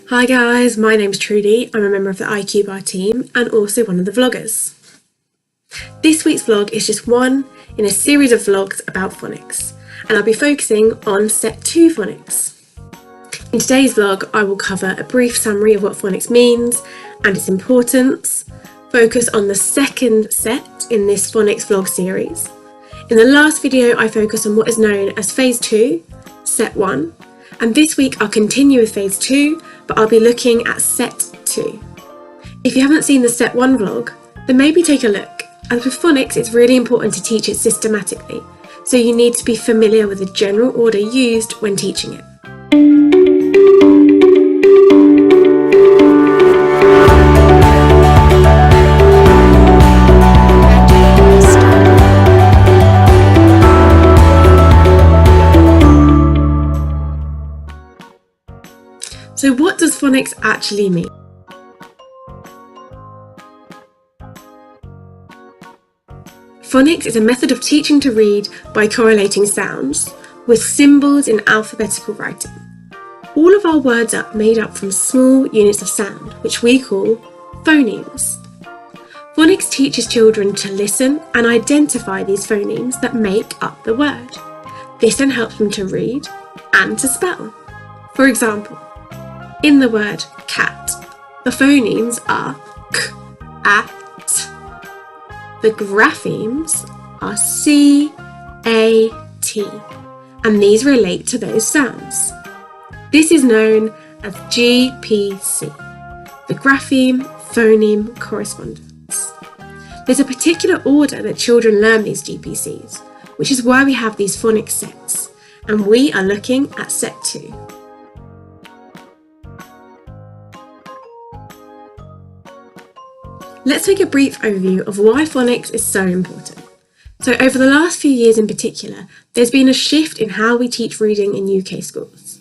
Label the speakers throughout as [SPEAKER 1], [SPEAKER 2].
[SPEAKER 1] Hi guys, my name's Trudie. I'm a member of the IQTEFL team and also one of the vloggers. This week's vlog is just one in a series of vlogs about phonics, and I'll be focusing on Set 2 phonics. In today's vlog, I will cover a brief summary of what phonics means and its importance, focus on the second set in this phonics vlog series. In the last video, I focused on what is known as Phase 2, Set 1, and this week I'll continue with Phase 2, but I'll be looking at Set 2. If you haven't seen the Set 1 vlog, then maybe take a look. As with phonics, it's really important to teach it systematically, so you need to be familiar with the general order used when teaching it. So what does phonics actually mean? Phonics is a method of teaching to read by correlating sounds with symbols in alphabetical writing. All of our words are made up from small units of sound, which we call phonemes. Phonics teaches children to listen and identify these phonemes that make up the word. This then helps them to read and to spell. For example, in the word cat, the phonemes are k, a, t. The graphemes are c, a, t, and these relate to those sounds. This is known as GPC, the grapheme-phoneme correspondence. There's a particular order that children learn these GPCs, which is why we have these phonics sets, and we are looking at Set 2. Let's take a brief overview of why phonics is so important. So over the last few years in particular, there's been a shift in how we teach reading in UK schools.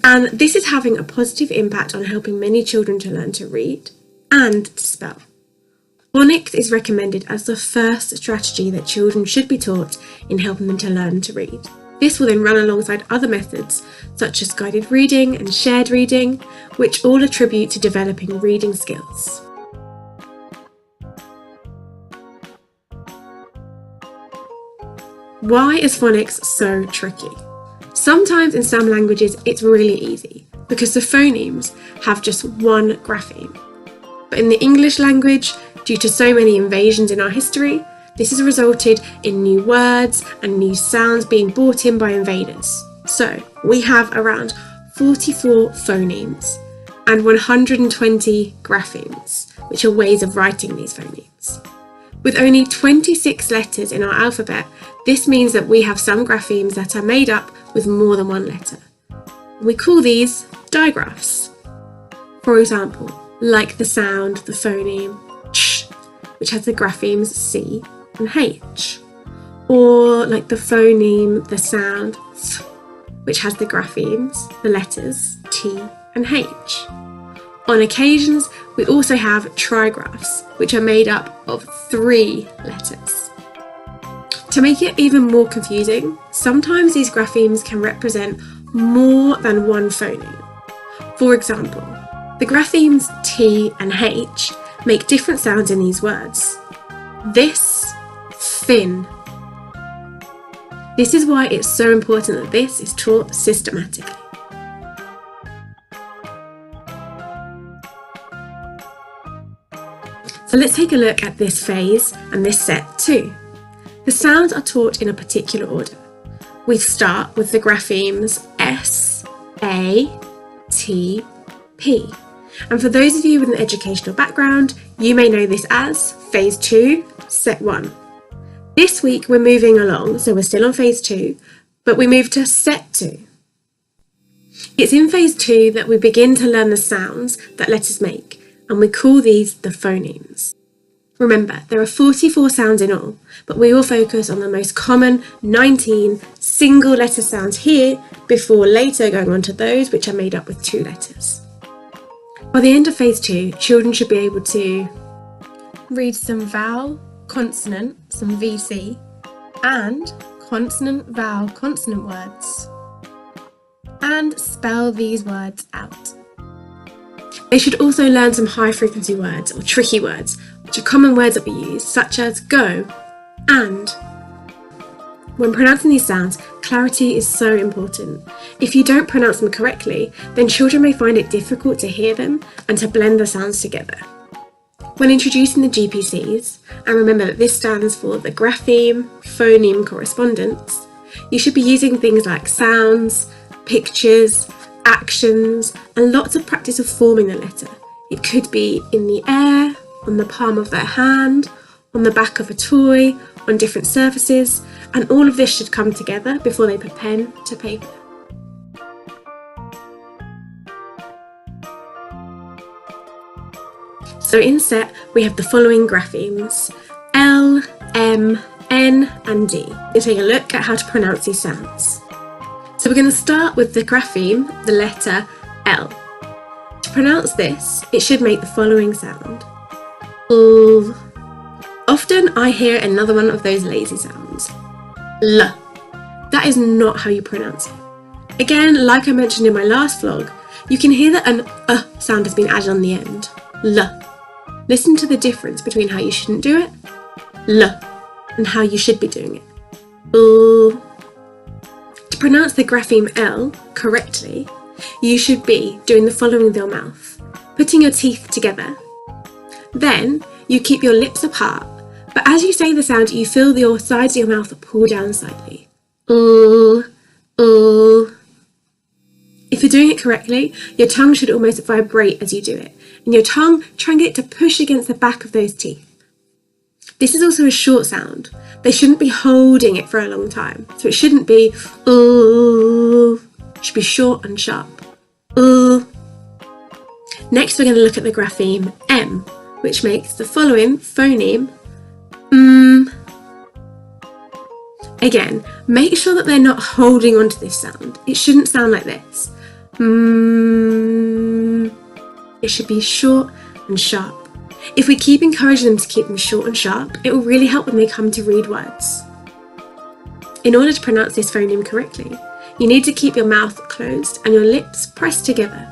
[SPEAKER 1] And this is having a positive impact on helping many children to learn to read and to spell. Phonics is recommended as the first strategy that children should be taught in helping them to learn to read. This will then run alongside other methods such as guided reading and shared reading, which all attribute to developing reading skills. Why is phonics so tricky? Sometimes in some languages it's really easy because the phonemes have just one grapheme. But in the English language, due to so many invasions in our history, this has resulted in new words and new sounds being brought in by invaders. So we have around 44 phonemes and 120 graphemes, which are ways of writing these phonemes. With only 26 letters in our alphabet, this means that we have some graphemes that are made up with more than one letter. We call these digraphs. For example, like the sound, the phoneme ch, which has the graphemes C and H. Or like the phoneme, the sound th, which has the graphemes, the letters T and H. On occasions, we also have trigraphs, which are made up of 3 letters. To make it even more confusing, sometimes these graphemes can represent more than one phoneme. For example, the graphemes T and H make different sounds in these words. This, thin. This is why it's so important that this is taught systematically. So let's take a look at this phase and this Set 2. The sounds are taught in a particular order. We start with the graphemes S, A, T, P. And for those of you with an educational background, you may know this as Phase 2, Set 1. This week we're moving along, so we're still on Phase 2, but we move to Set 2. It's in Phase 2 that we begin to learn the sounds that letters make, and we call these the phonemes. Remember, there are 44 sounds in all, but we will focus on the most common 19 single letter sounds here before later going on to those which are made up with 2 letters. By the end of Phase 2, children should be able to read some vowel, consonant, some VC, and consonant, vowel, consonant words, and spell these words out. They should also learn some high frequency words or tricky words, which are common words that we use, such as go and. When pronouncing these sounds, clarity is so important. If you don't pronounce them correctly, then children may find it difficult to hear them and to blend the sounds together. When introducing the GPCs, and remember that this stands for the grapheme phoneme correspondence, you should be using things like sounds, pictures, actions, and lots of practice of forming the letter. It could be in the air, on the palm of their hand, on the back of a toy, on different surfaces, and all of this should come together before they put pen to paper. So in set, we have the following graphemes: L, M, N, and D. We'll take a look at how to pronounce these sounds. So we're going to start with the grapheme, the letter L. To pronounce this, it should make the following sound. L. Often I hear another one of those lazy sounds. L. That is not how you pronounce it. Again, like I mentioned in my last vlog, you can hear that an sound has been added on the end. L. Listen to the difference between how you shouldn't do it, L, and how you should be doing it. L. To pronounce the grapheme L correctly, you should be doing the following with your mouth: putting your teeth together. Then you keep your lips apart, but as you say the sound, you feel your sides of your mouth pull down slightly. L. If you're doing it correctly, your tongue should almost vibrate as you do it, and your tongue, try and get it to push against the back of those teeth. This is also a short sound. They shouldn't be holding it for a long time, so it shouldn't be it should be short and sharp. Next, we're going to look at the grapheme M, which makes the following phoneme Again, make sure that they're not holding onto this sound. It shouldn't sound like this. It should be short and sharp. If we keep encouraging them to keep them short and sharp, it will really help when they come to read words. In order to pronounce this phoneme correctly, you need to keep your mouth closed and your lips pressed together.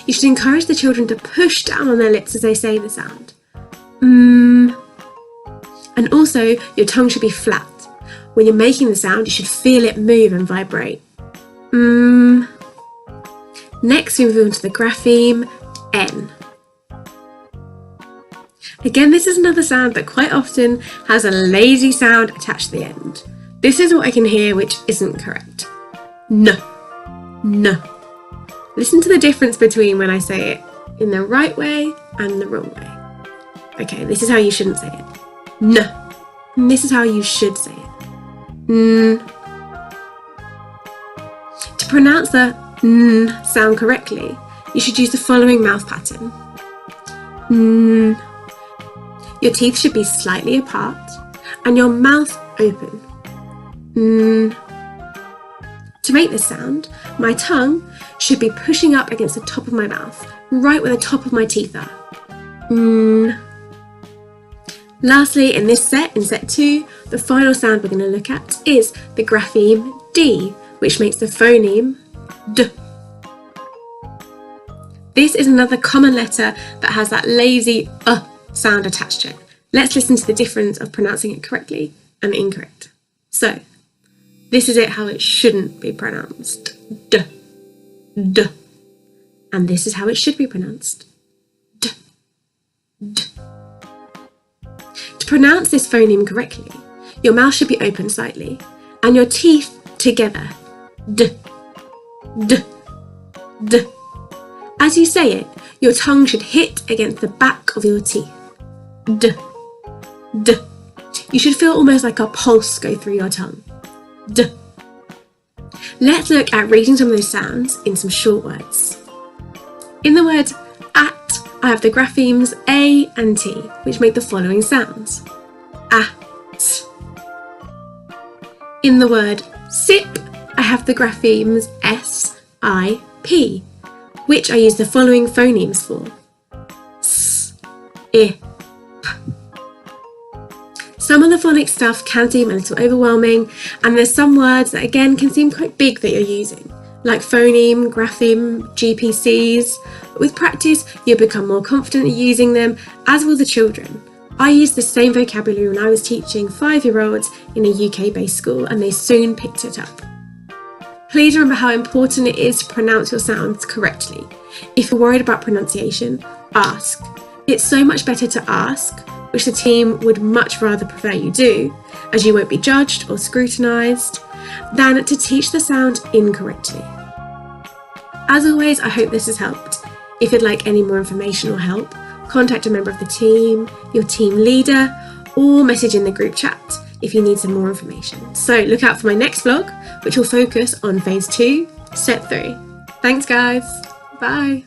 [SPEAKER 1] You should encourage the children to push down on their lips as they say the sound. And also, your tongue should be flat. When you're making the sound, you should feel it move and vibrate. Next, we move on to the grapheme N. Again, this is another sound that quite often has a lazy sound attached to the end. This is what I can hear which isn't correct. No. Listen to the difference between when I say it in the right way and the wrong way. Okay, this is how you shouldn't say it. No. And this is how you should say it. To pronounce the N sound correctly, you should use the following mouth pattern. Your teeth should be slightly apart and your mouth open. To make this sound, my tongue should be pushing up against the top of my mouth, right where the top of my teeth are. Lastly, in this set, in set 2, the final sound we're going to look at is the grapheme D, which makes the phoneme D. This is another common letter that has that lazy sound attached to it. Let's listen to the difference of pronouncing it correctly and incorrect. So, this is it how it shouldn't be pronounced. D. D. And this is how it should be pronounced. D. D. To pronounce this phoneme correctly, your mouth should be open slightly and your teeth together. D. D. D. As you say it, your tongue should hit against the back of your teeth. D. D. You should feel almost like a pulse go through your tongue. D. Let's look at reading some of those sounds in some short words. In the word at, I have the graphemes A and T, which make the following sounds. At. In the word sip, I have the graphemes S, I, P, which I use the following phonemes for. S, I, P. Some of the phonics stuff can seem a little overwhelming, and there's some words that again can seem quite big that you're using. like phoneme, grapheme, GPCs. With practice, you'll become more confident at using them, as will the children. I used the same vocabulary when I was teaching 5-year-olds in a UK-based school, and they soon picked it up. Please remember how important it is to pronounce your sounds correctly. If you're worried about pronunciation, ask. It's so much better to ask, which the team would much rather prefer you do, as you won't be judged or scrutinised, than to teach the sound incorrectly. As always, I hope this has helped. If you'd like any more information or help, contact a member of the team, your team leader, or message in the group chat if you need some more information. So look out for my next vlog, which will focus on Phase 2, Step 3. Thanks guys, bye.